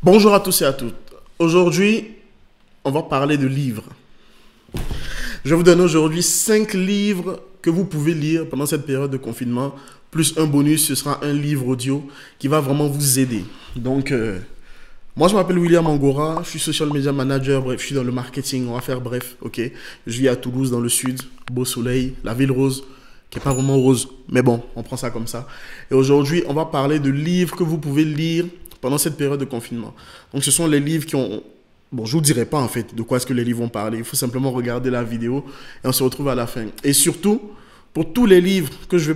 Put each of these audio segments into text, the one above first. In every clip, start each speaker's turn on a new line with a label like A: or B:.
A: Bonjour à tous et à toutes. Aujourd'hui, on va parler de livres. Je vais vous donner aujourd'hui 5 livres que vous pouvez lire pendant cette période de confinement. Plus un bonus, ce sera un livre audio qui va vraiment vous aider. Donc, moi je m'appelle William Angora, je suis social media manager, bref, je suis dans le marketing, on va faire bref, ok. Je vis à Toulouse dans le sud, beau soleil, la ville rose, qui n'est pas vraiment rose, mais bon, on prend ça comme ça. Et aujourd'hui, on va parler de livres que vous pouvez lire pendant cette période de confinement. Donc ce sont les livres qui ont... Bon, je ne vous dirai pas en fait de quoi est-ce que les livres vont parler. Il faut simplement regarder la vidéo et on se retrouve à la fin. Et surtout, pour tous les livres que je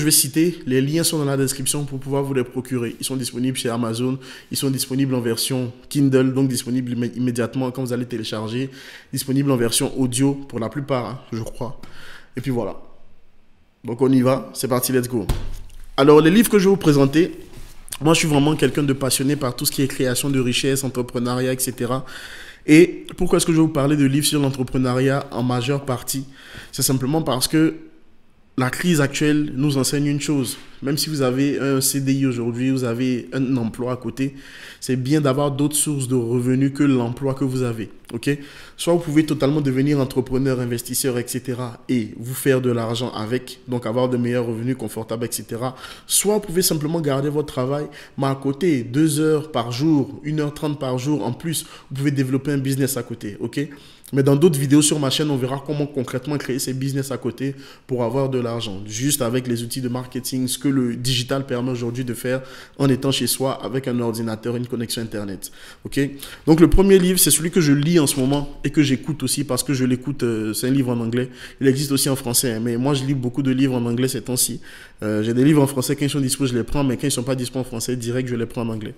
A: vais citer, les liens sont dans la description pour pouvoir vous les procurer. Ils sont disponibles chez Amazon, ils sont disponibles en version Kindle, donc disponibles immédiatement quand vous allez télécharger, disponibles en version audio pour la plupart, hein, je crois. Et puis voilà. Donc on y va, c'est parti, let's go. Alors les livres que je vais vous présenter, moi je suis vraiment quelqu'un de passionné par tout ce qui est création de richesse, entrepreneuriat, etc. Et pourquoi est-ce que je vais vous parler de livres sur l'entrepreneuriat en majeure partie? C'est simplement parce que la crise actuelle nous enseigne une chose. Même si vous avez un CDI aujourd'hui, vous avez un emploi à côté, c'est bien d'avoir d'autres sources de revenus que l'emploi que vous avez. Okay? Soit vous pouvez totalement devenir entrepreneur, investisseur, etc. et vous faire de l'argent avec, donc avoir de meilleurs revenus confortables, etc. Soit vous pouvez simplement garder votre travail, mais à côté, 2 heures par jour, 1h30 par jour, en plus, vous pouvez développer un business à côté. Ok? Mais dans d'autres vidéos sur ma chaîne, on verra comment concrètement créer ces business à côté pour avoir de l'argent. Juste avec les outils de marketing, ce que le digital permet aujourd'hui de faire en étant chez soi avec un ordinateur, une connexion Internet. Ok? Donc le premier livre, c'est celui que je lis en ce moment et que j'écoute aussi parce que je l'écoute, c'est un livre en anglais. Il existe aussi en français, hein, mais moi je lis beaucoup de livres en anglais ces temps-ci. J'ai des livres en français, quand ils sont dispo, je les prends, mais quand ils ne sont pas dispo en français, direct, je les prends en anglais.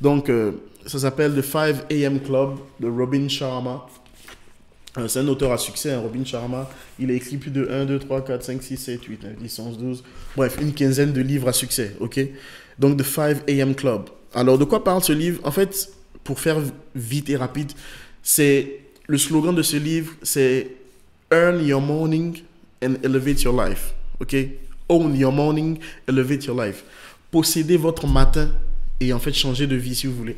A: Donc ça s'appelle The 5 AM Club de Robin Sharma. C'est un auteur à succès, hein, Robin Sharma. Il a écrit plus de 1, 2, 3, 4, 5, 6, 7, 8, 9, 10, 11, 12. Bref, une quinzaine de livres à succès, ok? Donc, The 5 AM Club. Alors, de quoi parle ce livre? En fait, pour faire vite et rapide, c'est le slogan de ce livre, c'est Earn your morning and elevate your life, ok? Own your morning, elevate your life. Possédez votre matin et en fait, changer de vie si vous voulez.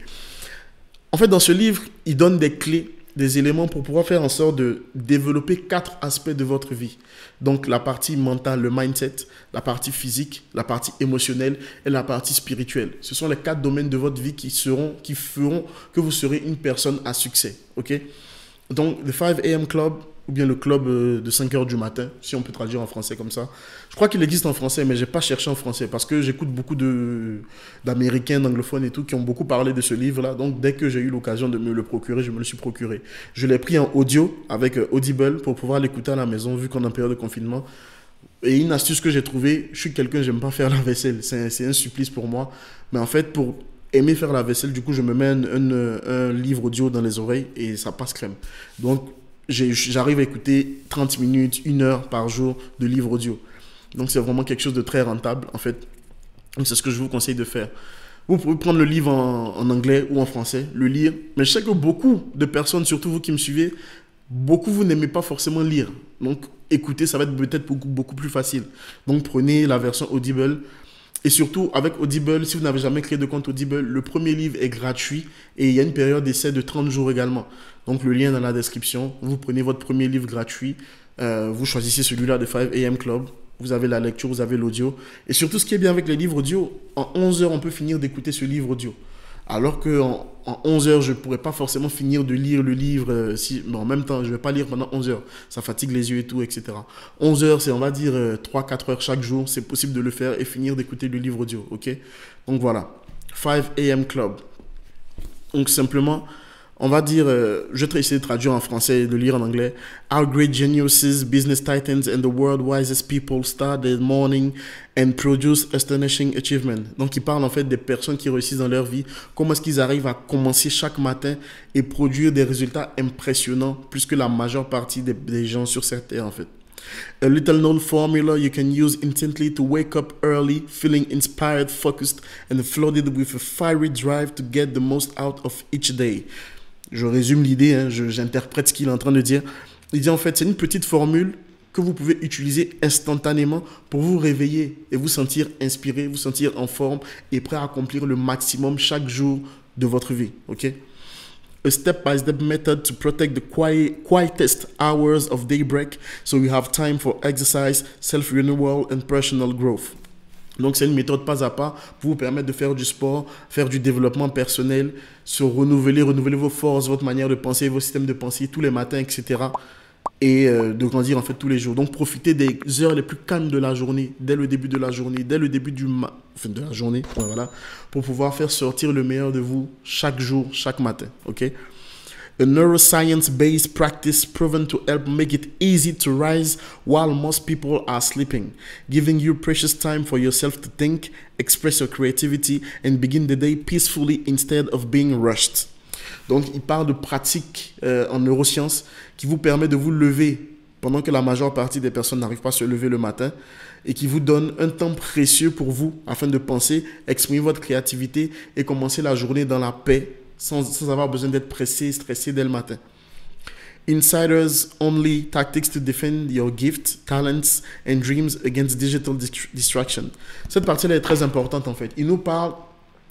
A: En fait, dans ce livre, il donne des clés, des éléments pour pouvoir faire en sorte de développer 4 aspects de votre vie. Donc la partie mentale, le mindset, la partie physique, la partie émotionnelle et la partie spirituelle. Ce sont les 4 domaines de votre vie qui feront que vous serez une personne à succès. Ok? Donc le 5 AM Club, ou bien le club de 5 heures du matin, si on peut traduire en français comme ça. Je crois qu'il existe en français, mais je n'ai pas cherché en français parce que j'écoute beaucoup d'Américains, d'anglophones et tout qui ont beaucoup parlé de ce livre-là. Donc, dès que j'ai eu l'occasion de me le procurer, je me le suis procuré. Je l'ai pris en audio avec Audible pour pouvoir l'écouter à la maison vu qu'on est en période de confinement. Et une astuce que j'ai trouvée, je suis quelqu'un, j'aime pas faire la vaisselle. C'est un supplice pour moi. Mais en fait, pour aimer faire la vaisselle, du coup, je me mets un livre audio dans les oreilles et ça passe crème. Donc, j'arrive à écouter 30 minutes, 1 heure par jour de livres audio. Donc, c'est vraiment quelque chose de très rentable, en fait. Donc, c'est ce que je vous conseille de faire. Vous pouvez prendre le livre en anglais ou en français, le lire. Mais je sais que beaucoup de personnes, surtout vous qui me suivez, beaucoup vous n'aimez pas forcément lire. Donc, écouter, ça va être peut-être beaucoup plus facile. Donc, prenez la version Audible. Et surtout, avec Audible, si vous n'avez jamais créé de compte Audible, le premier livre est gratuit et il y a une période d'essai de 30 jours également. Donc, le lien est dans la description. Vous prenez votre premier livre gratuit. Vous choisissez celui-là de 5 AM Club. Vous avez la lecture, vous avez l'audio. Et surtout, ce qui est bien avec les livres audio, en 11 heures, on peut finir d'écouter ce livre audio. Alors qu'en 11 heures, je ne pourrais pas forcément finir de lire le livre. Mais en même temps, je ne vais pas lire pendant 11 heures. Ça fatigue les yeux et tout, etc. 11 heures, c'est, on va dire, 3-4 heures chaque jour. C'est possible de le faire et finir d'écouter le livre audio. Ok? Donc voilà. 5 AM Club. Donc simplement, on va dire, je vais essayer de traduire en français et de lire en anglais. How great geniuses, business titans and the world wisest people start their morning and produce astonishing achievement. Donc, il parle en fait des personnes qui réussissent dans leur vie. Comment est-ce qu'ils arrivent à commencer chaque matin et produire des résultats impressionnants plus que la majeure partie des gens sur cette terre en fait. A little known formula you can use instantly to wake up early, feeling inspired, focused, and flooded with a fiery drive to get the most out of each day. Je résume l'idée, hein, j'interprète ce qu'il est en train de dire. Il dit en fait, c'est une petite formule que vous pouvez utiliser instantanément pour vous réveiller et vous sentir inspiré, vous sentir en forme et prêt à accomplir le maximum chaque jour de votre vie, ok? A step-by-step method to protect the quietest hours of daybreak so you have time for exercise, self-renewal and personal growth. Donc, c'est une méthode pas à pas pour vous permettre de faire du sport, faire du développement personnel, se renouveler vos forces, votre manière de penser, vos systèmes de pensée tous les matins, etc. Et de grandir en fait tous les jours. Donc, profitez des heures les plus calmes de la journée, dès le début de la journée, dès le début de la journée, voilà, pour pouvoir faire sortir le meilleur de vous chaque jour, chaque matin, ok? A neuroscience-based practice proven to help make it easy to rise while most people are sleeping, giving you precious time for yourself to think, express your creativity, and begin the day peacefully instead of being rushed. Donc, il parle de pratiques en neurosciences qui vous permet de vous lever pendant que la majeure partie des personnes n'arrivent pas à se lever le matin et qui vous donne un temps précieux pour vous afin de penser, exprimer votre créativité et commencer la journée dans la paix sans avoir besoin d'être pressé, stressé dès le matin. Insiders only tactics to defend your gifts, talents and dreams against digital distraction. Cette partie-là est très importante en fait. Il nous parle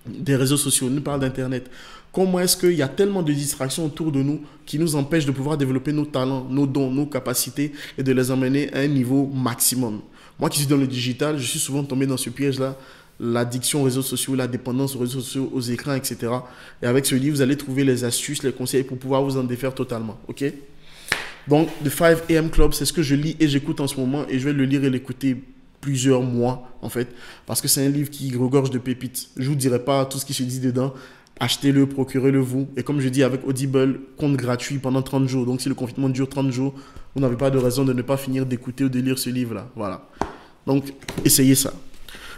A: des réseaux sociaux, il nous parle d'Internet. Comment est-ce qu'il y a tellement de distractions autour de nous qui nous empêchent de pouvoir développer nos talents, nos dons, nos capacités et de les emmener à un niveau maximum. Moi qui suis dans le digital, je suis souvent tombé dans ce piège-là, l'addiction aux réseaux sociaux, la dépendance aux réseaux sociaux, aux écrans, etc. Et avec ce livre, vous allez trouver les astuces, les conseils pour pouvoir vous en défaire totalement. Ok? Donc, The 5 AM Club, c'est ce que je lis et j'écoute en ce moment et je vais le lire et l'écouter plusieurs mois en fait parce que c'est un livre qui regorge de pépites. Je ne vous dirai pas tout ce qui se dit dedans. Achetez-le, procurez-le vous. Et comme je dis, avec Audible, compte gratuit pendant 30 jours. Donc, si le confinement dure 30 jours, vous n'avez pas de raison de ne pas finir d'écouter ou de lire ce livre-là. Voilà. Donc, essayez ça.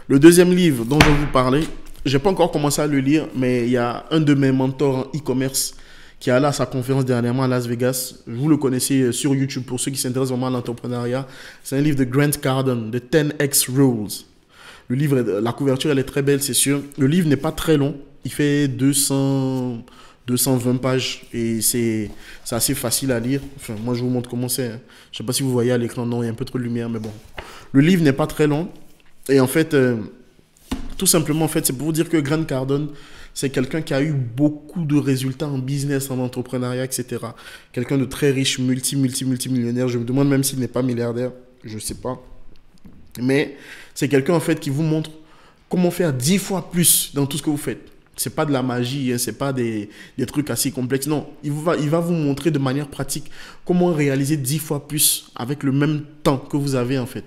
A: Le deuxième livre dont je vais vous parler, je n'ai pas encore commencé à le lire, mais il y a un de mes mentors en e-commerce qui est allé à sa conférence dernièrement à Las Vegas. Vous le connaissez sur YouTube pour ceux qui s'intéressent vraiment à l'entrepreneuriat. C'est un livre de Grant Cardone, The 10X Rules. Le livre, la couverture, elle est très belle, c'est sûr. Le livre n'est pas très long. Il fait 220 pages et c'est assez facile à lire. Enfin, moi, je vous montre comment c'est. Je ne sais pas si vous voyez à l'écran. Non, il y a un peu trop de lumière, mais bon. Le livre n'est pas très long. Et en fait, tout simplement, en fait, c'est pour vous dire que Grant Cardone, c'est quelqu'un qui a eu beaucoup de résultats en business, en entrepreneuriat, etc. Quelqu'un de très riche, multimillionnaire. Je me demande même s'il n'est pas milliardaire. Je ne sais pas. Mais c'est quelqu'un, en fait, qui vous montre comment faire 10 fois plus dans tout ce que vous faites. Ce n'est pas de la magie, hein, ce n'est pas des trucs assez complexes. Non, il va vous montrer de manière pratique comment réaliser 10 fois plus avec le même temps que vous avez, en fait.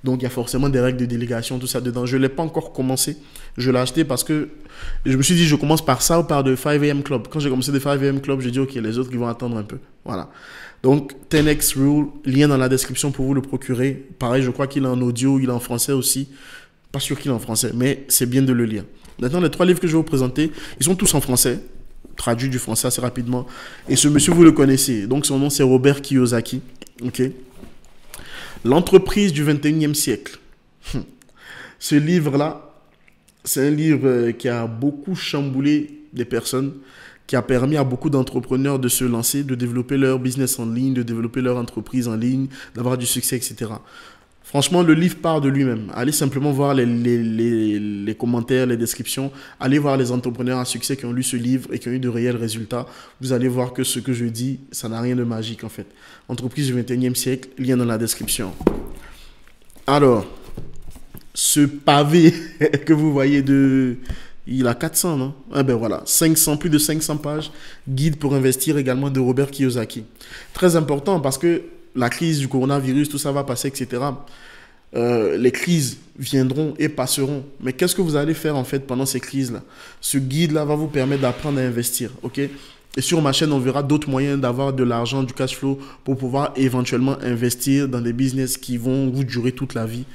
A: Donc, il y a forcément des règles de délégation, tout ça dedans. Je ne l'ai pas encore commencé. Je l'ai acheté parce que je me suis dit, je commence par ça ou par The 5 AM Club. Quand j'ai commencé The 5 AM Club, j'ai dit, OK, les autres, ils vont attendre un peu. Voilà. Donc, 10X Rule, lien dans la description pour vous le procurer. Pareil, je crois qu'il est en audio, il est en français aussi. Pas sûr qu'il est en français, mais c'est bien de le lire. Maintenant, les 3 livres que je vais vous présenter, ils sont tous en français, traduits du français assez rapidement. Et ce monsieur, vous le connaissez. Donc, son nom, c'est Robert Kiyosaki. OK. L'entreprise du 21e siècle. Ce livre-là, c'est un livre qui a beaucoup chamboulé des personnes, qui a permis à beaucoup d'entrepreneurs de se lancer, de développer leur business en ligne, de développer leur entreprise en ligne, d'avoir du succès, etc. Franchement, le livre part de lui-même. Allez simplement voir les commentaires, les descriptions. Allez voir les entrepreneurs à succès qui ont lu ce livre et qui ont eu de réels résultats. Vous allez voir que ce que je dis, ça n'a rien de magique en fait. Entreprise du 21e siècle, lien dans la description. Alors, ce pavé que vous voyez il a 400, non? Ah ben voilà, 500, plus de 500 pages. Guide pour investir également de Robert Kiyosaki. Très important parce que la crise du coronavirus, tout ça va passer, etc. Les crises viendront et passeront. Mais qu'est-ce que vous allez faire en fait pendant ces crises-là? Ce guide-là va vous permettre d'apprendre à investir, ok? Et sur ma chaîne, on verra d'autres moyens d'avoir de l'argent, du cash flow pour pouvoir éventuellement investir dans des business qui vont vous durer toute la vie,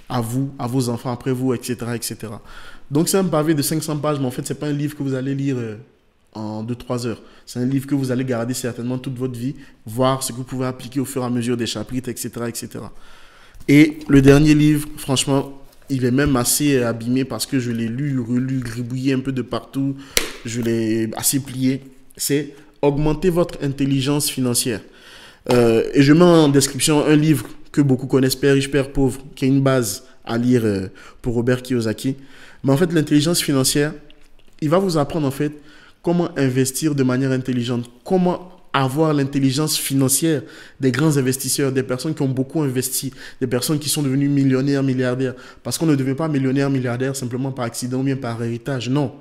A: à vous, à vos enfants après vous, etc., etc. Donc c'est un pavé de 500 pages, mais en fait, ce n'est pas un livre que vous allez lire en 2-3 heures. C'est un livre que vous allez garder certainement toute votre vie, voir ce que vous pouvez appliquer au fur et à mesure des chapitres, etc., etc. Et le dernier livre, franchement, il est même assez abîmé parce que je l'ai lu, relu, gribouillé un peu de partout. Je l'ai assez plié. C'est « Augmenter votre intelligence financière ». Et je mets en description un livre que beaucoup connaissent, Père riche, Père pauvre, qui est une base à lire pour Robert Kiyosaki. Mais en fait, l'intelligence financière, il va vous apprendre en fait comment investir de manière intelligente, comment avoir l'intelligence financière des grands investisseurs, des personnes qui ont beaucoup investi, des personnes qui sont devenues millionnaires, milliardaires. Parce qu'on ne devient pas millionnaire, milliardaire simplement par accident ou bien par héritage. Non.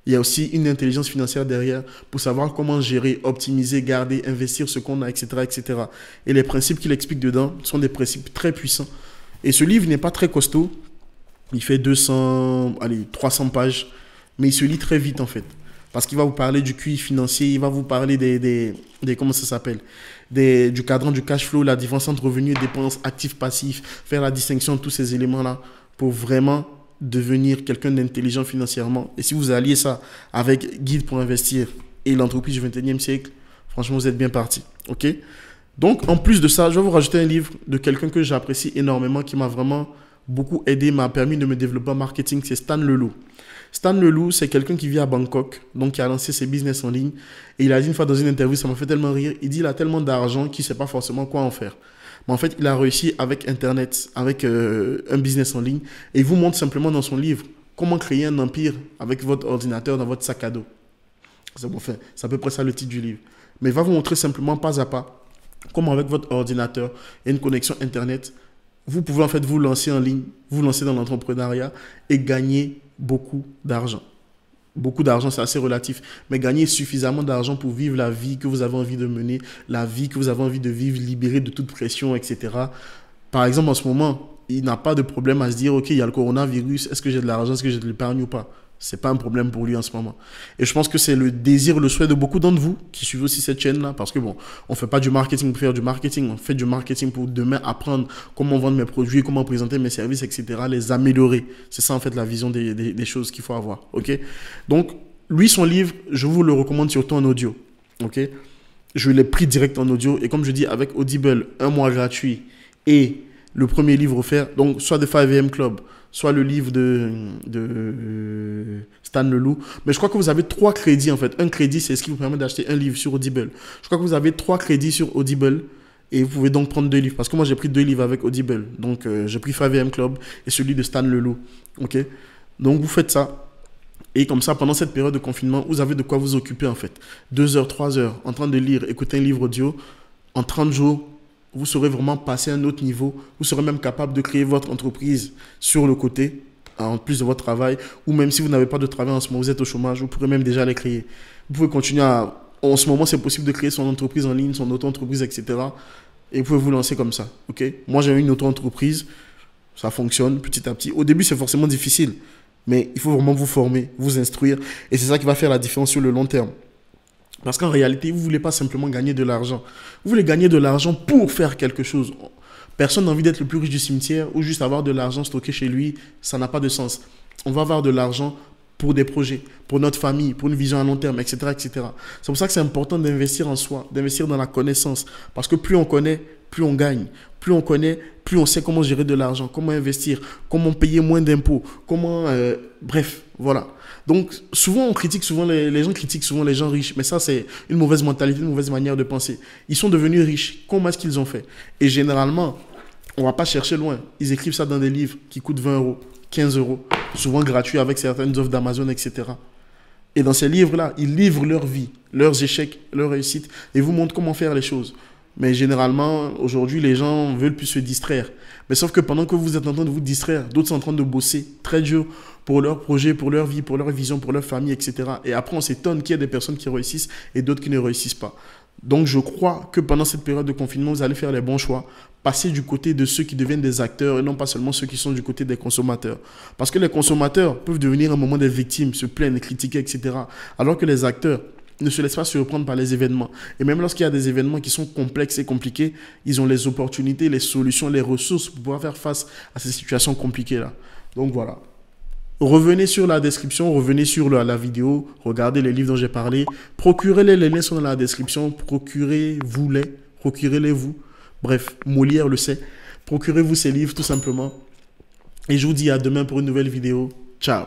A: Il y a aussi une intelligence financière derrière pour savoir comment gérer, optimiser, garder, investir ce qu'on a, etc., etc. Et les principes qu'il explique dedans sont des principes très puissants. Et ce livre n'est pas très costaud. Il fait 300 pages. Mais il se lit très vite en fait. Parce qu'il va vous parler du QI financier, il va vous parler comment ça s'appelle, du cadran du cash flow, la différence entre revenus et dépenses, actifs, passifs, faire la distinction de tous ces éléments-là pour vraiment devenir quelqu'un d'intelligent financièrement. Et si vous alliez ça avec Guide pour investir et l'entreprise du 21e siècle, franchement, vous êtes bien parti. OK? Donc, en plus de ça, je vais vous rajouter un livre de quelqu'un que j'apprécie énormément, qui m'a vraiment beaucoup aidé, m'a permis de me développer en marketing, c'est Stan Leloup. Stan Leloup, c'est quelqu'un qui vit à Bangkok, donc qui a lancé ses business en ligne. Et il a dit une fois dans une interview, ça m'a fait tellement rire, il dit qu'il a tellement d'argent qu'il ne sait pas forcément quoi en faire. Mais en fait, il a réussi avec Internet, avec un business en ligne. Et il vous montre simplement dans son livre comment créer un empire avec votre ordinateur dans votre sac à dos. C'est bon, enfin, c'est à peu près ça le titre du livre. Mais il va vous montrer simplement pas à pas comment avec votre ordinateur et une connexion Internet, vous pouvez en fait vous lancer en ligne, vous lancer dans l'entrepreneuriat et gagner beaucoup d'argent. Beaucoup d'argent, c'est assez relatif, mais gagner suffisamment d'argent pour vivre la vie que vous avez envie de mener, la vie que vous avez envie de vivre, libérée de toute pression, etc. Par exemple, en ce moment, il n'a pas de problème à se dire, OK, il y a le coronavirus, est-ce que j'ai de l'argent, est-ce que j'ai de l'épargne ou pas? C'est pas un problème pour lui en ce moment. Et je pense que c'est le désir, le souhait de beaucoup d'entre vous qui suivent aussi cette chaîne-là. Parce que bon, on fait pas du marketing pour faire du marketing. On fait du marketing pour demain apprendre comment vendre mes produits, comment présenter mes services, etc. Les améliorer. C'est ça en fait la vision des choses qu'il faut avoir. OK? Donc, lui, son livre, je vous le recommande surtout en audio. OK? Je l'ai pris direct en audio. Et comme je dis, avec Audible, 1 mois gratuit et le premier livre offert, donc soit de 5am Club, soit le livre de Stan Leloup. Mais je crois que vous avez 3 crédits en fait. Un crédit, c'est ce qui vous permet d'acheter un livre sur Audible. Je crois que vous avez 3 crédits sur Audible et vous pouvez donc prendre 2 livres. Parce que moi, j'ai pris 2 livres avec Audible. Donc, j'ai pris 5am Club et celui de Stan Leloup. OK? Donc, vous faites ça. Et comme ça, pendant cette période de confinement, vous avez de quoi vous occuper en fait. 2 heures, 3 heures en train de lire, écouter un livre audio. En 30 jours, vous serez vraiment passé à un autre niveau. Vous serez même capable de créer votre entreprise sur le côté, en plus de votre travail. Ou même si vous n'avez pas de travail en ce moment, vous êtes au chômage, vous pourrez même déjà les créer. Vous pouvez continuer à... En ce moment, c'est possible de créer son entreprise en ligne, son auto-entreprise, etc. Et vous pouvez vous lancer comme ça. OK? Moi, j'ai une auto-entreprise. Ça fonctionne petit à petit. Au début, c'est forcément difficile. Mais il faut vraiment vous former, vous instruire. Et c'est ça qui va faire la différence sur le long terme. Parce qu'en réalité, vous ne voulez pas simplement gagner de l'argent. Vous voulez gagner de l'argent pour faire quelque chose. Personne n'a envie d'être le plus riche du cimetière ou juste avoir de l'argent stocké chez lui. Ça n'a pas de sens. On va avoir de l'argent pour des projets, pour notre famille, pour une vision à long terme, etc., etc. C'est pour ça que c'est important d'investir en soi, d'investir dans la connaissance. Parce que plus on connaît, plus on gagne. Plus on connaît, plus on sait comment gérer de l'argent, comment investir, comment payer moins d'impôts, comment... bref, voilà. Donc, souvent, les gens critiquent souvent les gens riches. Mais ça, c'est une mauvaise mentalité, une mauvaise manière de penser. Ils sont devenus riches. Comment est-ce qu'ils ont fait? Et généralement, on ne va pas chercher loin. Ils écrivent ça dans des livres qui coûtent 20 euros, 15 euros, souvent gratuits avec certaines offres d'Amazon, etc. Et dans ces livres-là, ils livrent leur vie, leurs échecs, leurs réussites et vous montrent comment faire les choses. Mais généralement, aujourd'hui, les gens veulent plus se distraire. Mais sauf que pendant que vous êtes en train de vous distraire, d'autres sont en train de bosser très dur pour leur projet, pour leur vie, pour leur vision, pour leur famille, etc. Et après, on s'étonne qu'il y a des personnes qui réussissent et d'autres qui ne réussissent pas. Donc, je crois que pendant cette période de confinement, vous allez faire les bons choix. Passer du côté de ceux qui deviennent des acteurs et non pas seulement ceux qui sont du côté des consommateurs. Parce que les consommateurs peuvent devenir à un moment des victimes, se plaindre, critiquer, etc. Alors que les acteurs ne se laissent pas surprendre par les événements. Et même lorsqu'il y a des événements qui sont complexes et compliqués, ils ont les opportunités, les solutions, les ressources pour pouvoir faire face à ces situations compliquées-là. Donc voilà. Revenez sur la description, revenez sur la vidéo, regardez les livres dont j'ai parlé, procurez-les, les liens sont dans la description, procurez-les vous. Bref, Molière le sait. Procurez-vous ces livres tout simplement. Et je vous dis à demain pour une nouvelle vidéo. Ciao.